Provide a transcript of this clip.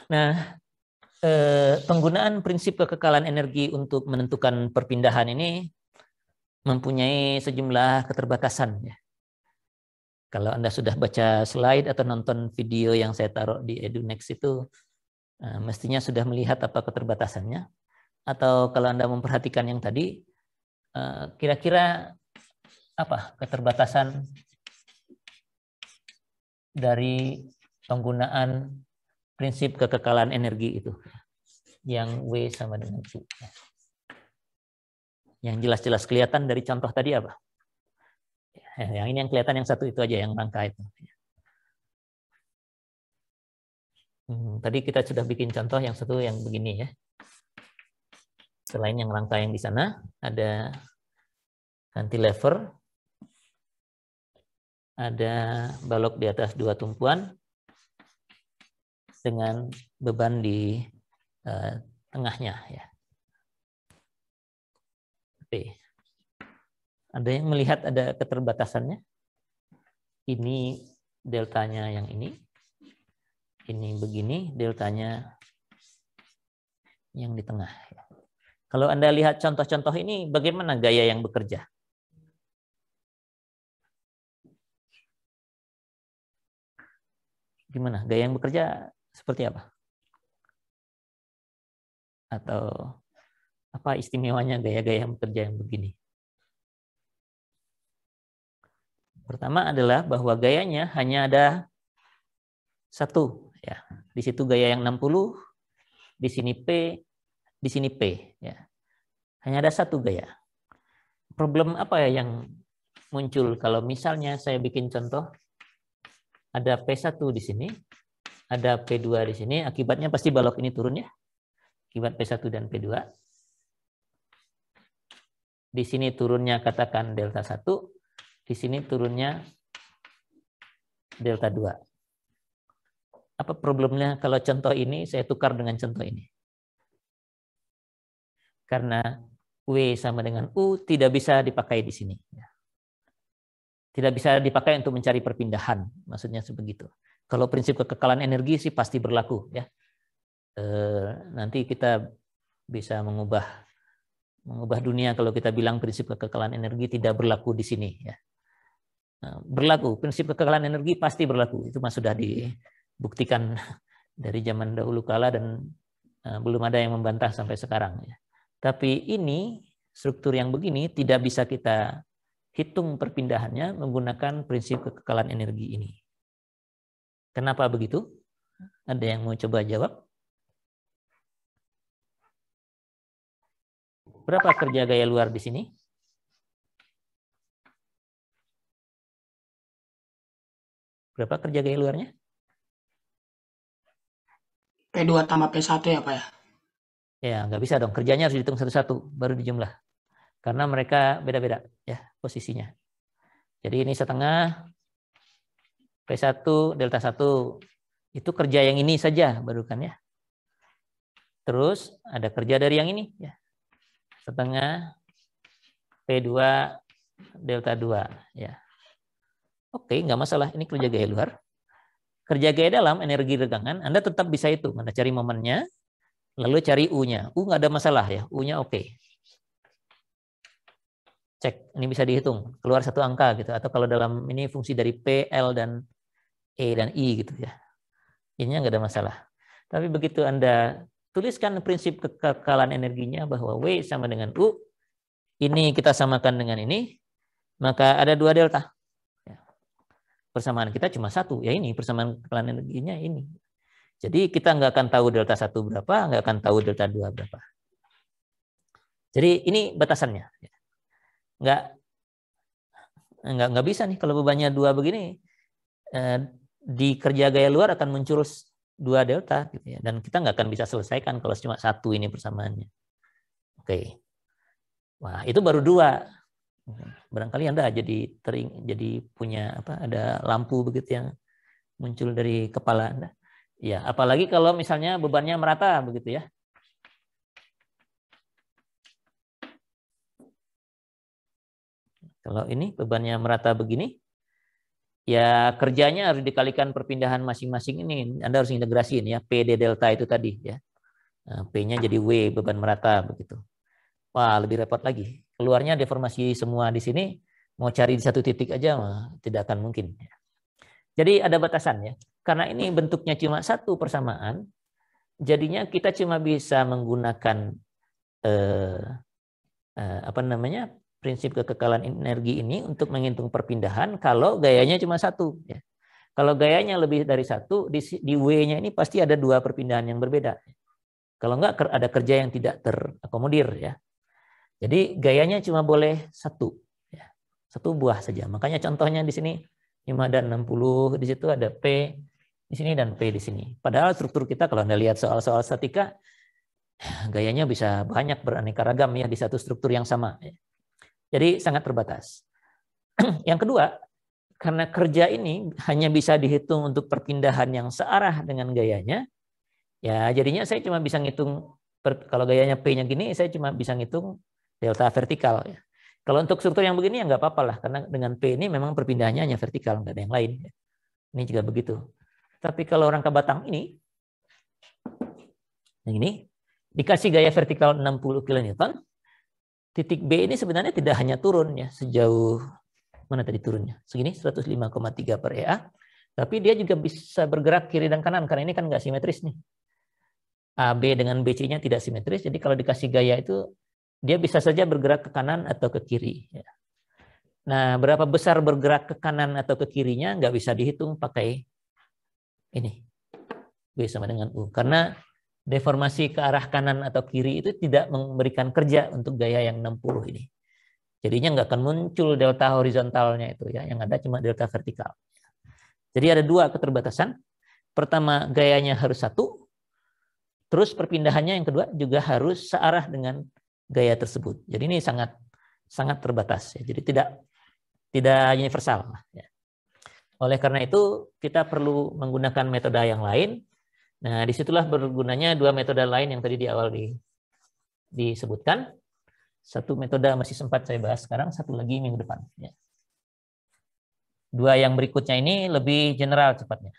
Nah, penggunaan prinsip kekekalan energi untuk menentukan perpindahan ini mempunyai sejumlah keterbatasan. Ya. Kalau Anda sudah baca slide atau nonton video yang saya taruh di EduNext itu, mestinya sudah melihat apa keterbatasannya. Atau kalau Anda memperhatikan yang tadi, kira-kira apa keterbatasan dari penggunaan prinsip kekekalan energi itu, yang W sama dengan Q. Yang jelas-jelas kelihatan dari contoh tadi apa? Yang ini yang kelihatan yang satu itu aja, yang rangka itu. Tadi kita sudah bikin contoh yang satu yang begini ya. Selain yang rangka yang di sana, ada cantilever, ada balok di atas dua tumpuan dengan beban di tengahnya ya. Oke. Ada yang melihat ada keterbatasannya? Ini deltanya yang ini begini, deltanya yang di tengah. Kalau Anda lihat contoh-contoh ini, bagaimana gaya yang bekerja? Gimana? Gaya yang bekerja seperti apa? Atau apa istimewanya gaya-gaya yang bekerja yang begini? Pertama adalah bahwa gayanya hanya ada satu. Ya. Di situ gaya yang 60, di sini P, di sini P. Ya. Hanya ada satu gaya. Problem apa ya yang muncul kalau misalnya saya bikin contoh, ada P1 di sini, ada P2 di sini, akibatnya pasti balok ini turun ya. Akibat P1 dan P2. Di sini turunnya katakan delta 1, di sini turunnya delta 2. Apa problemnya kalau contoh ini saya tukar dengan contoh ini? Karena W sama dengan U tidak bisa dipakai di sini. Tidak bisa dipakai untuk mencari perpindahan, maksudnya sebegitu. Kalau prinsip kekekalan energi sih pasti berlaku ya. Nanti kita bisa mengubah dunia kalau kita bilang prinsip kekekalan energi tidak berlaku di sini ya. Berlaku, prinsip kekekalan energi pasti berlaku. Itu mah sudah dibuktikan dari zaman dahulu kala dan belum ada yang membantah sampai sekarang ya. Tapi ini struktur yang begini tidak bisa kita hitung perpindahannya menggunakan prinsip kekekalan energi ini. Kenapa begitu? Ada yang mau coba jawab? Berapa kerja gaya luar di sini? Berapa kerja gaya luarnya? P2 tambah P1 ya Pak ya? Ya, nggak bisa dong. Kerjanya harus dihitung satu-satu, baru dijumlah. Karena mereka beda-beda ya posisinya. Jadi ini setengah, P1, delta 1. Itu kerja yang ini saja baru kan ya. Terus ada kerja dari yang ini ya. Setengah, P2, delta 2 ya. Oke, nggak masalah. Ini kerja gaya luar. Kerja gaya dalam, energi regangan, Anda tetap bisa hitung. Anda cari momennya, lalu cari U-nya. U nggak ada masalah ya, U-nya oke. Cek, ini bisa dihitung. Keluar satu angka gitu. Atau kalau dalam ini fungsi dari P, L, dan E, dan I gitu ya. Ini nggak ada masalah. Tapi begitu Anda tuliskan prinsip kekekalan energinya bahwa W sama dengan U, ini kita samakan dengan ini, maka ada dua delta. Persamaan kita cuma satu, ya ini persamaan kekekalan energinya ini. Jadi kita nggak akan tahu delta 1 berapa, nggak akan tahu delta 2 berapa. Jadi ini batasannya. Nggak bisa nih kalau bebannya 2 begini, di kerja gaya luar akan muncul 2 delta gitu ya. Dan kita nggak akan bisa selesaikan kalau cuma satu ini persamaannya. Oke. Wah, itu baru 2. Barangkali Anda jadi punya ada lampu begitu yang muncul dari kepala Anda. Ya, apalagi kalau misalnya bebannya merata begitu ya. Kalau ini bebannya merata begini, Ya kerjanya harus dikalikan perpindahan masing-masing ini. Anda harus integrasiin ya PD delta itu tadi ya. P-nya jadi W, beban merata begitu. Wah, lebih repot lagi. Keluarnya deformasi semua di sini, mau cari di satu titik aja tidak akan mungkin. Jadi ada batasan ya. Karena ini bentuknya cuma satu persamaan, jadinya kita cuma bisa menggunakan prinsip kekekalan energi ini untuk menghitung perpindahan kalau gayanya cuma satu. Ya. Kalau gayanya lebih dari satu, di W-nya ini pasti ada dua perpindahan yang berbeda. Kalau enggak ada kerja yang tidak terakomodir ya. Jadi gayanya cuma boleh satu, ya. Satu buah saja. Makanya contohnya di sini 5 dan 60, di situ ada P di sini dan P di sini. Padahal struktur kita kalau Anda lihat soal-soal statika, gayanya bisa banyak beraneka ragam ya di satu struktur yang sama. Jadi sangat terbatas. Yang kedua, karena kerja ini hanya bisa dihitung untuk perpindahan yang searah dengan gayanya, ya jadinya saya cuma bisa ngitung, kalau gayanya P-nya gini, saya cuma bisa ngitung delta vertikal. Ya. Kalau untuk struktur yang begini ya nggak apa-apa lah, karena dengan P ini memang perpindahannya hanya vertikal, nggak ada yang lain. Ini juga begitu. Tapi kalau rangka batang ini, yang ini, dikasih gaya vertikal 60 kN, titik B ini sebenarnya tidak hanya turun ya sejauh mana tadi turunnya? Segini 105,3 per EA. Tapi dia juga bisa bergerak kiri dan kanan karena ini kan nggak simetris nih. AB dengan BC-nya tidak simetris. Jadi kalau dikasih gaya itu dia bisa saja bergerak ke kanan atau ke kiri. Nah, berapa besar bergerak ke kanan atau ke kirinya nggak bisa dihitung pakai ini. B sama dengan U. Karena deformasi ke arah kanan atau kiri itu tidak memberikan kerja untuk gaya yang 60 ini. Jadinya nggak akan muncul delta horizontalnya itu ya, yang ada cuma delta vertikal. Jadi ada dua keterbatasan. Pertama, gayanya harus satu. Terus perpindahannya yang kedua juga harus searah dengan gaya tersebut. Jadi ini sangat terbatas ya. Jadi tidak universal ya. Oleh karena itu kita perlu menggunakan metode yang lain. Nah, disitulah bergunanya dua metode lain yang tadi di awal disebutkan. Satu metode masih sempat saya bahas sekarang, satu lagi minggu depan. Ya. Dua yang berikutnya ini lebih general cepatnya.